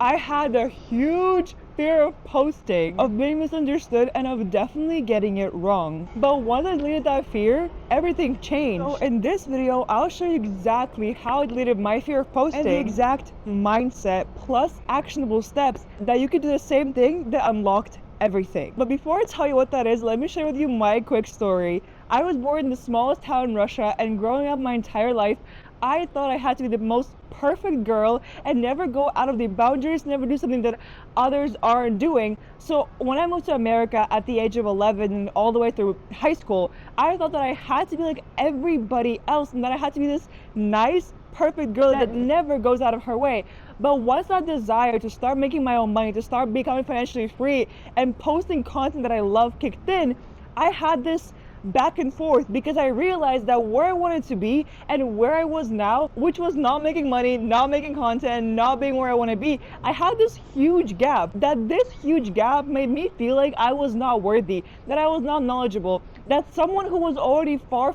I had a huge fear of posting, of being misunderstood, and of definitely getting it wrong. But once I deleted that fear, everything changed. So in this video, I'll show you exactly how I deleted my fear of posting and the exact mindset plus actionable steps that you could do the same thing that unlocked everything. But before I tell you what that is, let me share with you my quick story. I was born in the smallest town in Russia, and growing up my entire life, I thought I had to be the most perfect girl and never go out of the boundaries, never do something that others aren't doing. So when I moved to America at the age of 11 and all the way through high school, I thought that I had to be like everybody else and that I had to be this nice, perfect girl that never goes out of her way. But once that desire to start making my own money, to start becoming financially free and posting content that I love kicked in, I had this back and forth because I realized that where I wanted to be and where I was now, which was not making money, not making content, not being where I want to be, I had this huge gap. This huge gap made me feel like I was not worthy, that I was not knowledgeable, that someone who was already far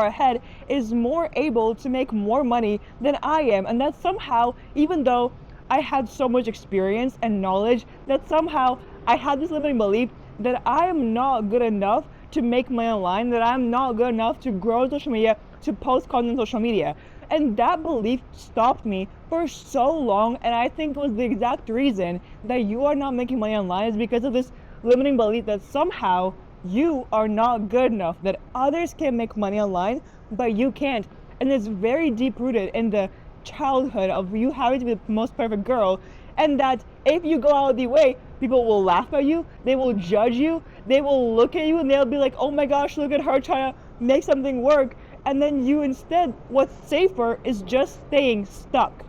ahead is more able to make more money than I am, and that somehow, even though I had so much experience and knowledge, that somehow I had this limiting belief that I am not good enough to make money online, that I'm not good enough to grow social media, to post content on social media. And that belief stopped me for so long, and I think it was the exact reason that you are not making money online is because of this limiting belief that somehow you are not good enough, that others can make money online, but you can't. And it's very deep rooted in the childhood of you having to be the most perfect girl, and that if you go out of the way, people will laugh at you, they will judge you, they will look at you and they'll be like, oh my gosh, look at her trying to make something work. And then you instead, what's safer is just staying stuck.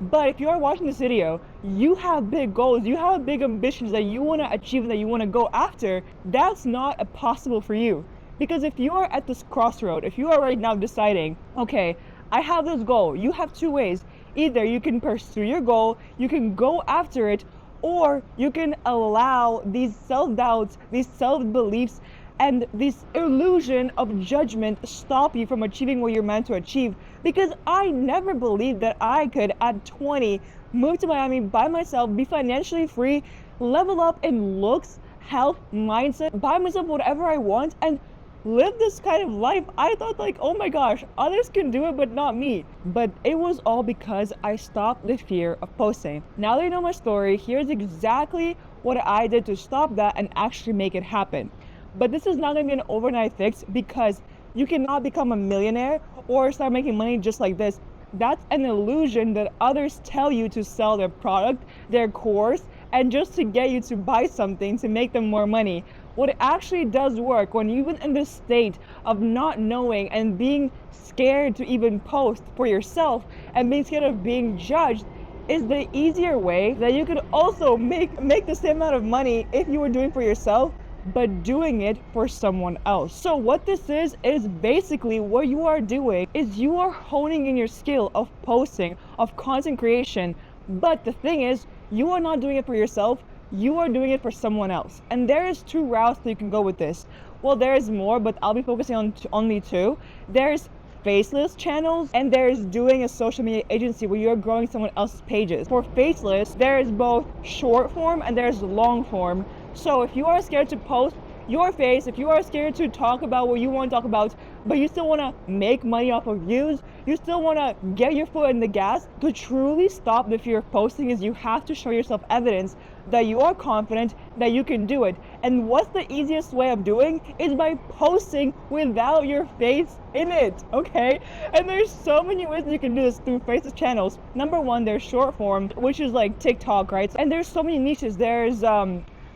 But if you are watching this video, you have big goals, you have big ambitions that you want to achieve and that you want to go after, that's not possible for you. Because if you are at this crossroad, if you are right now deciding, okay, I have this goal, you have two ways. Either you can pursue your goal, you can go after it, or you can allow these self-doubts, these self-beliefs, and this illusion of judgment stop you from achieving what you're meant to achieve. Because I never believed that I could, at 20, move to Miami by myself, be financially free, level up in looks, health, mindset, buy myself whatever I want, and live this kind of life. I thought like, oh my gosh, others can do it, but not me. But it was all because I stopped the fear of posting. Now that you know my story, here's exactly what I did to stop that and actually make it happen. But this is not gonna be an overnight fix because you cannot become a millionaire or start making money just like this. That's an illusion that others tell you to sell their product, their course, and just to get you to buy something to make them more money. What actually does work when you're even in this state of not knowing and being scared to even post for yourself and being scared of being judged is the easier way that you could also make the same amount of money if you were doing for yourself, but doing it for someone else. So what this is basically what you are doing is you are honing in your skill of posting, of content creation. But the thing is, you are not doing it for yourself, you are doing it for someone else. And there is two routes that you can go with this. Well, there is more, but I'll be focusing on only two. There's faceless channels, and there's doing a social media agency where you're growing someone else's pages. For faceless, there is both short form and there's long form. So if you are scared to post your face, if you are scared to talk about what you want to talk about, but you still want to make money off of views, you still want to get your foot in the gas, to truly stop the fear of posting is you have to show yourself evidence that you are confident that you can do it. And what's the easiest way of doing is by posting without your face in it, okay? And there's so many ways that you can do this through faceless channels. Number one, there's short form, which is like TikTok, right? And there's so many niches. There's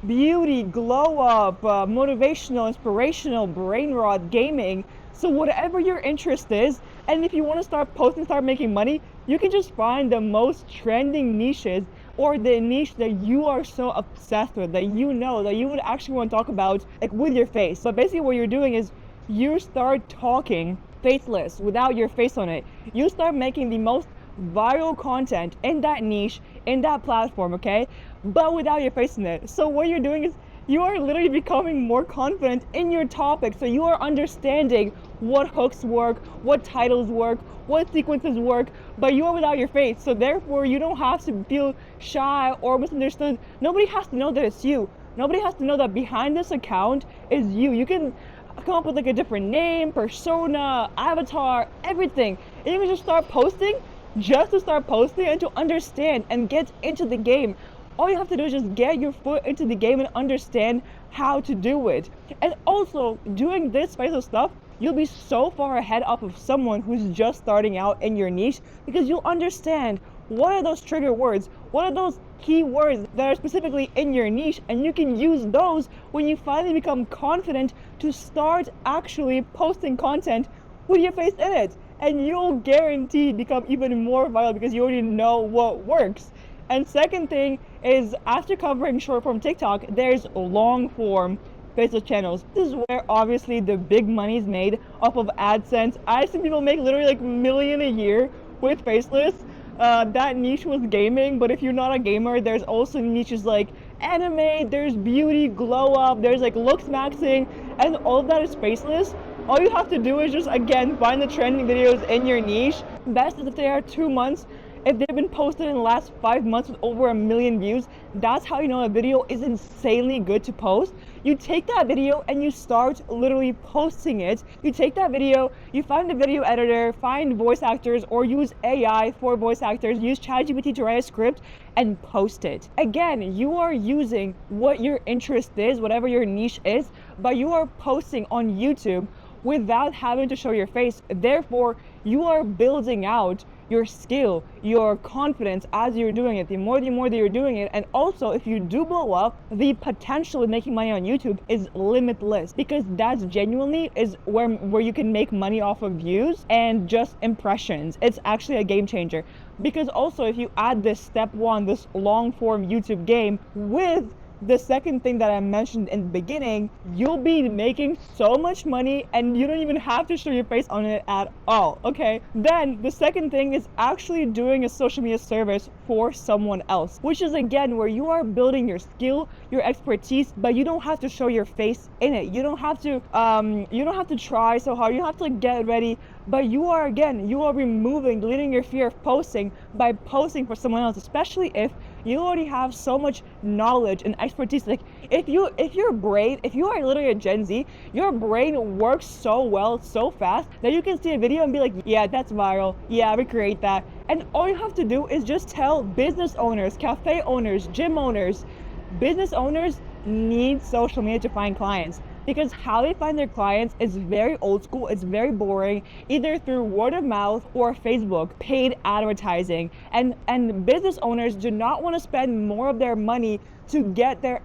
beauty, glow up, motivational, inspirational, brain rot, gaming. So whatever your interest is, and if you want to start posting, start making money, you can just find the most trending niches or the niche that you are so obsessed with, that you know that you would actually want to talk about, like with your face. But basically what you're doing is you start talking faceless without your face on it. You start making the most viral content in that niche, in that platform, okay? But without your face in it. So what you're doing is You are literally becoming more confident in your topic. So you are understanding what hooks work, what titles work, what sequences work, but you are without your face. So therefore, you don't have to feel shy or misunderstood. Nobody has to know that it's you. Nobody has to know that behind this account is you. You can come up with like a different name, persona, avatar, everything. And you can just start posting just to start posting and to understand and get into the game. All you have to do is just get your foot into the game and understand how to do it. And also, doing this type of stuff, you'll be so far ahead of someone who's just starting out in your niche, because you'll understand what are those trigger words, what are those key words that are specifically in your niche, and you can use those when you finally become confident to start actually posting content with your face in it. And you'll guaranteed become even more viral because you already know what works. And second thing is, after covering short form TikTok, there's long form faceless channels. This is where obviously the big money is made off of AdSense. I've seen people make literally like $1 million a year with faceless. That niche was gaming, but if you're not a gamer, there's also niches like anime, there's beauty, glow up, there's like looks maxing, and all of that is faceless. All you have to do is just, again, find the trending videos in your niche. Best is if they are 2 months. If they've been posted in the last 5 months with over 1 million views, that's how you know a video is insanely good to post. You take that video and you start literally posting it. You take that video, you find a video editor, find voice actors, or use AI for voice actors, use ChatGPT to write a script and post it. Again, you are using what your interest is, whatever your niche is, but you are posting on YouTube without having to show your face. Therefore, you are building out your skill, your confidence as you're doing it. The more that you're doing it, and also if you do blow up, the potential of making money on YouTube is limitless, because that's genuinely is where you can make money off of views and just impressions. It's actually a game changer, because also if you add this step one, this long form YouTube game with the second thing that I mentioned in the beginning, you'll be making so much money and you don't even have to show your face on it at all, okay? Then the second thing is actually doing a social media service for someone else, which is again where you are building your skill, your expertise, but you don't have to show your face in it. You don't have to try so hard. You don't have to get ready, but you are deleting your fear of posting by posting for someone else, especially if you already have so much knowledge and expertise. Like if your brain, if you are literally a Gen Z, your brain works so well, so fast that you can see a video and be like, yeah, that's viral. Yeah, recreate that. And all you have to do is just tell business owners, cafe owners, gym owners. Business owners need social media to find clients, because how they find their clients is very old school. It's very boring, either through word of mouth or Facebook, paid advertising. And business owners do not want to spend more of their money to get their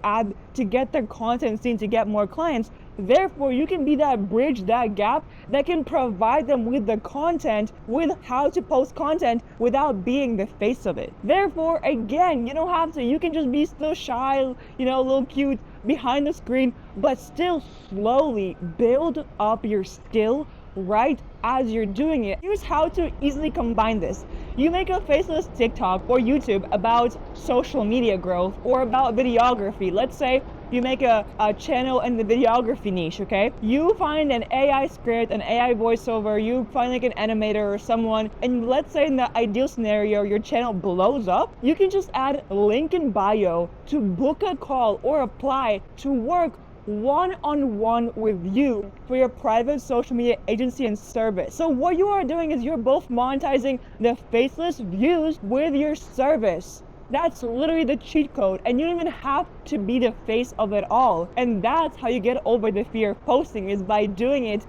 content seen, to get more clients. Therefore, you can be that bridge, that gap that can provide them with the content, with how to post content without being the face of it. Therefore, again, you can just be still shy, a little cute behind the screen, but still slowly build up your skill right as you're doing it. Here's how to easily combine this. You make a faceless TikTok or YouTube about social media growth or about videography. Let's say you make a channel in the videography niche, okay? You find an AI script, an AI voiceover, you find like an animator or someone, and let's say in the ideal scenario, your channel blows up, you can just add link in bio to book a call or apply to work one-on-one with you for your private social media agency and service. So what you are doing is you're both monetizing the faceless views with your service. That's literally the cheat code, and you don't even have to be the face of it all. And that's how you get over the fear of posting, is by doing it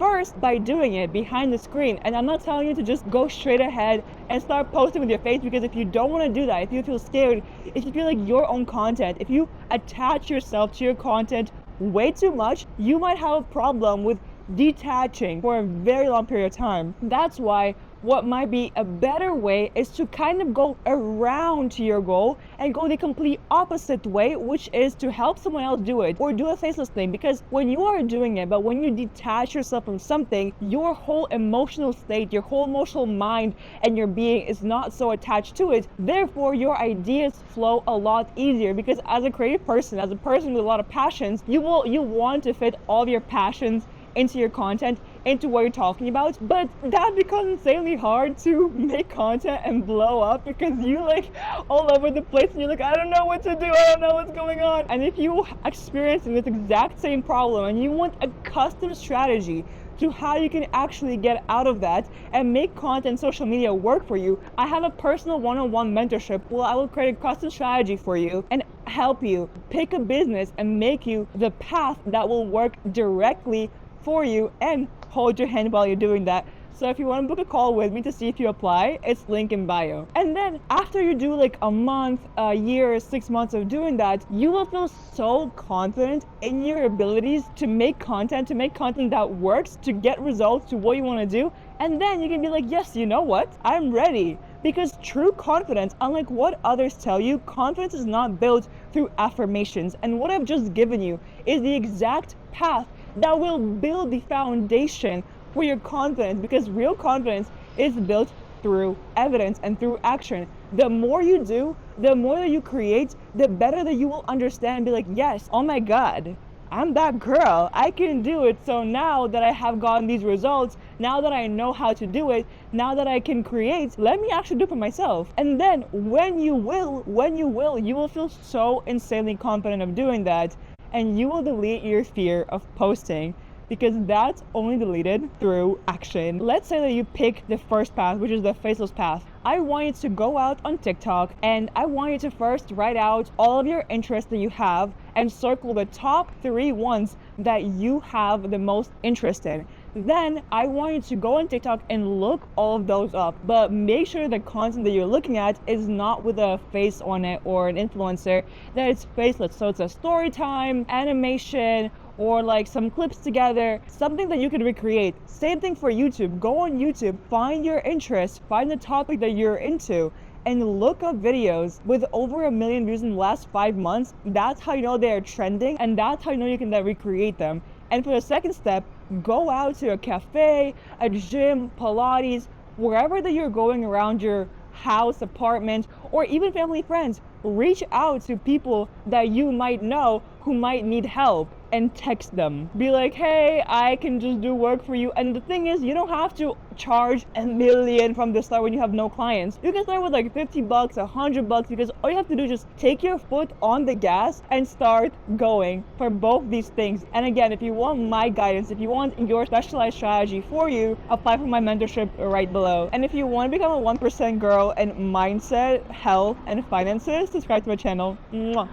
behind the screen. And I'm not telling you to just go straight ahead and start posting with your face, because if you don't want to do that, if you feel scared, if you feel like your own content, if you attach yourself to your content way too much, you might have a problem with detaching for a very long period of time. That's why what might be a better way is to kind of go around to your goal and go the complete opposite way, which is to help someone else do it or do a faceless thing. Because when you are doing it, but when you detach yourself from something, your whole emotional state, your whole emotional mind and your being is not so attached to it. Therefore, your ideas flow a lot easier, because as a creative person, as a person with a lot of passions, you want to fit all of your passions into your content, into what you're talking about. But that becomes insanely hard to make content and blow up, because you like all over the place and you're like, I don't know what to do, I don't know what's going on. And if you experiencing this exact same problem and you want a custom strategy to how you can actually get out of that and make content social media work for you, I have a personal one-on-one mentorship where I will create a custom strategy for you and help you pick a business and make you the path that will work directly for you and hold your hand while you're doing that. So if you want to book a call with me to see if you apply, it's link in bio. And then after you do like a month, a year, 6 months of doing that, you will feel so confident in your abilities to make content that works, to get results to what you want to do. And then you can be like, yes, you know what? I'm ready. Because true confidence, unlike what others tell you, confidence is not built through affirmations. And what I've just given you is the exact path that will build the foundation for your confidence, because real confidence is built through evidence and through action. The more you do, the more that you create, the better that you will understand and be like, yes, oh my God, I'm that girl, I can do it. So now that I have gotten these results, now that I know how to do it, now that I can create, let me actually do it for myself. And then when you will, you will feel so insanely confident of doing that, and you will delete your fear of posting, because that's only deleted through action. Let's say that you pick the first path, which is the faceless path. I want you to go out on TikTok and I want you to first write out all of your interests that you have and circle the top 3 ones that you have the most interest in. Then I want you to go on TikTok and look all of those up, but make sure the content that you're looking at is not with a face on it or an influencer, that it's faceless. So it's a story time, animation, or like some clips together, something that you can recreate. Same thing for YouTube. Go on YouTube, find your interest, find the topic that you're into, and look up videos with over 1 million views in the last 5 months. That's how you know they're trending, and that's how you know you can then recreate them. And for the second step, go out to a cafe, a gym, Pilates, wherever that you're going around your house, apartment, or even family, friends. Reach out to people that you might know who might need help and text them. Be like, hey, I can just do work for you. And the thing is, you don't have to charge $1 million from the start when you have no clients. You can start with like $50, $100, because all you have to do is just take your foot on the gas and start going for both these things. And again, if you want my guidance, if you want your specialized strategy for you, apply for my mentorship right below. And if you want to become a 1% girl in mindset, health, and finances, subscribe to my channel. Mwah.